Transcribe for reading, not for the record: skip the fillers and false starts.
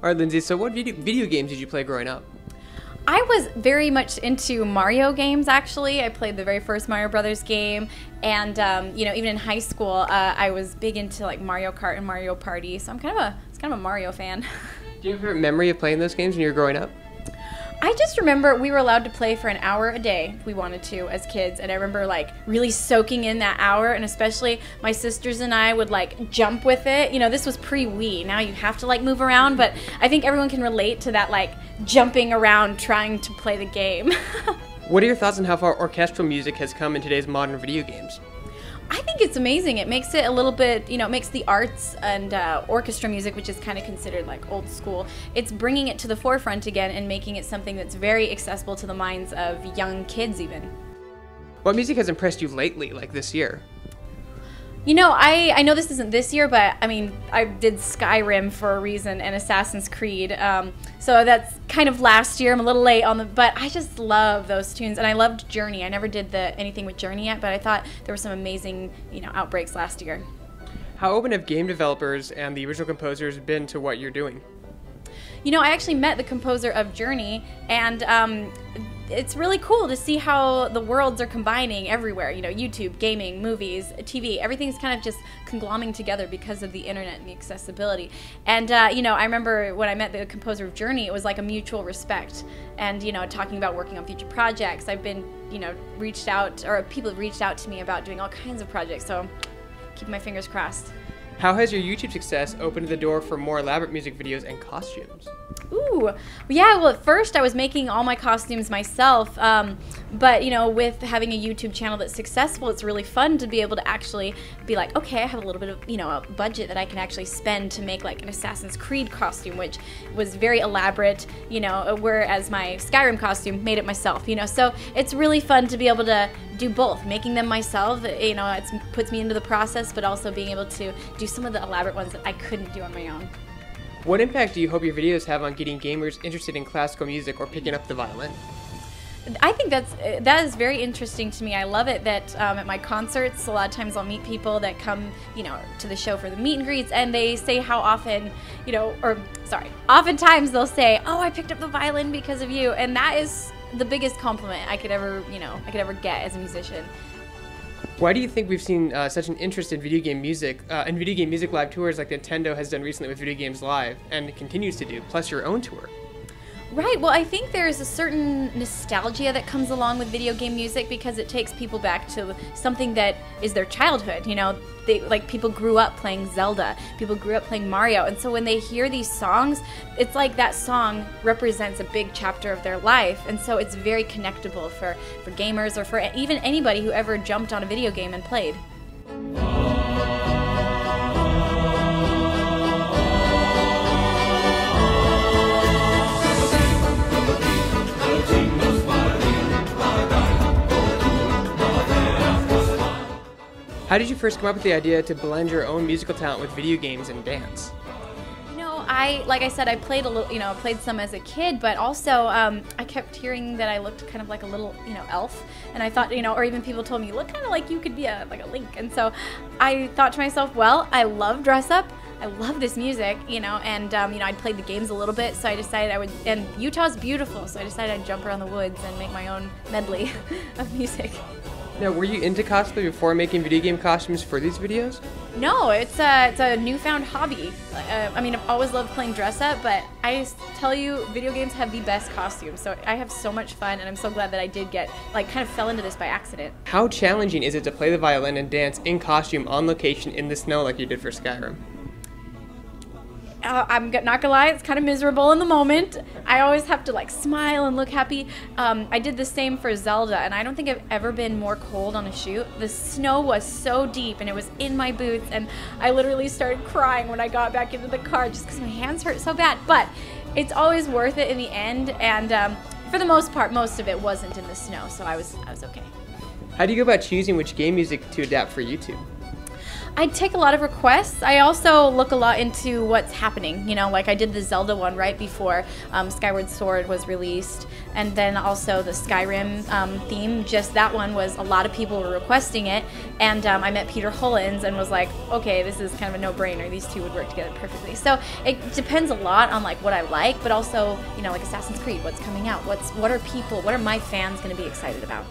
All right, Lindsey, so what video games did you play growing up? I was very much into Mario games, actually. I played the very first Mario Brothers game, and even in high school, I was big into like Mario Kart and Mario Party. So I'm kind of a Mario fan. Do you have a favorite memory of playing those games when you were growing up? I just remember we were allowed to play for an hour a day if we wanted to as kids, and I remember like really soaking in that hour, and especially my sisters and I would like jump with it. You know, this was pre-Wii. Now you have to like move around, but I think everyone can relate to that, like jumping around trying to play the game. What are your thoughts on how far orchestral music has come in today's modern video games? I think it's amazing. It makes it a little bit, it makes the arts and orchestra music, which is kind of considered like old school, it's bringing it to the forefront again and making it something that's very accessible to the minds of young kids even. What music has impressed you lately, like this year? You know, I know this isn't this year, but I mean, I did Skyrim for a reason and Assassin's Creed, so that's kind of last year. I'm a little late on but I just love those tunes, and I loved Journey. I never did anything with Journey yet, but I thought there were some amazing, outbreaks last year. How open have game developers and the original composers been to what you're doing? You know, I actually met the composer of Journey, and it's really cool to see how the worlds are combining everywhere. You know, YouTube, gaming, movies, TV, everything's kind of just conglomerating together because of the internet and the accessibility. And, I remember when I met the composer of Journey, it was like a mutual respect. And, talking about working on future projects, I've been, reached out, or people have reached out to me about doing all kinds of projects, so keep my fingers crossed. How has your YouTube success opened the door for more elaborate music videos and costumes? Ooh, yeah, well at first I was making all my costumes myself, but with having a YouTube channel that's successful, it's really fun to be able to actually be like, okay, I have a little bit of, a budget that I can actually spend to make like an Assassin's Creed costume, which was very elaborate, whereas my Skyrim costume made it myself, so it's really fun to be able to do both, making them myself, it puts me into the process, but also being able to do some of the elaborate ones that I couldn't do on my own. What impact do you hope your videos have on getting gamers interested in classical music or picking up the violin? I think that is very interesting to me. I love it that at my concerts, a lot of times I'll meet people that come, to the show for the meet and greets, and they say how often, oftentimes they'll say, "Oh, I picked up the violin because of you," and that is the biggest compliment I could ever get as a musician. Why do you think we've seen such an interest in video game music and video game music live tours like Nintendo has done recently with Video Games Live and continues to do, plus your own tour? Right, well I think there's a certain nostalgia that comes along with video game music because it takes people back to something that is their childhood, people grew up playing Zelda, people grew up playing Mario, and so when they hear these songs, it's like that song represents a big chapter of their life, and so it's very connectable for gamers or for even anybody who ever jumped on a video game and played. How did you first come up with the idea to blend your own musical talent with video games and dance? Like I said, I played a little, played some as a kid, but also I kept hearing that I looked kind of like a little, elf, and I thought, or even people told me, you look kind of like you could be like a Link, and so I thought to myself, well, I love dress up, I love this music, and I'd played the games a little bit, so I decided I would, and Utah's beautiful, so I decided I'd jump around the woods and make my own medley of music. Now, were you into cosplay before making video game costumes for these videos? No, it's a newfound hobby. I've always loved playing dress up, but I just tell you, video games have the best costumes. So I have so much fun, and I'm so glad that I did kind of fell into this by accident. How challenging is it to play the violin and dance in costume on location in the snow like you did for Skyrim? I'm not gonna lie, it's kind of miserable in the moment. I always have to smile and look happy. I did the same for Zelda, and I don't think I've ever been more cold on a shoot. The snow was so deep and it was in my boots, and I literally started crying when I got back into the car just because my hands hurt so bad. But it's always worth it in the end, and for the most part, most of it wasn't in the snow, so I was okay. How do you go about choosing which game music to adapt for YouTube? I take a lot of requests. I also look a lot into what's happening. You know, like I did the Zelda one right before Skyward Sword was released, and then also the Skyrim theme. Just that one was a lot of people were requesting it, and I met Peter Hollins and was like, okay, this is kind of a no-brainer. These two would work together perfectly. So it depends a lot on like what I like, but also, you know, like Assassin's Creed, what's coming out, what are my fans going to be excited about?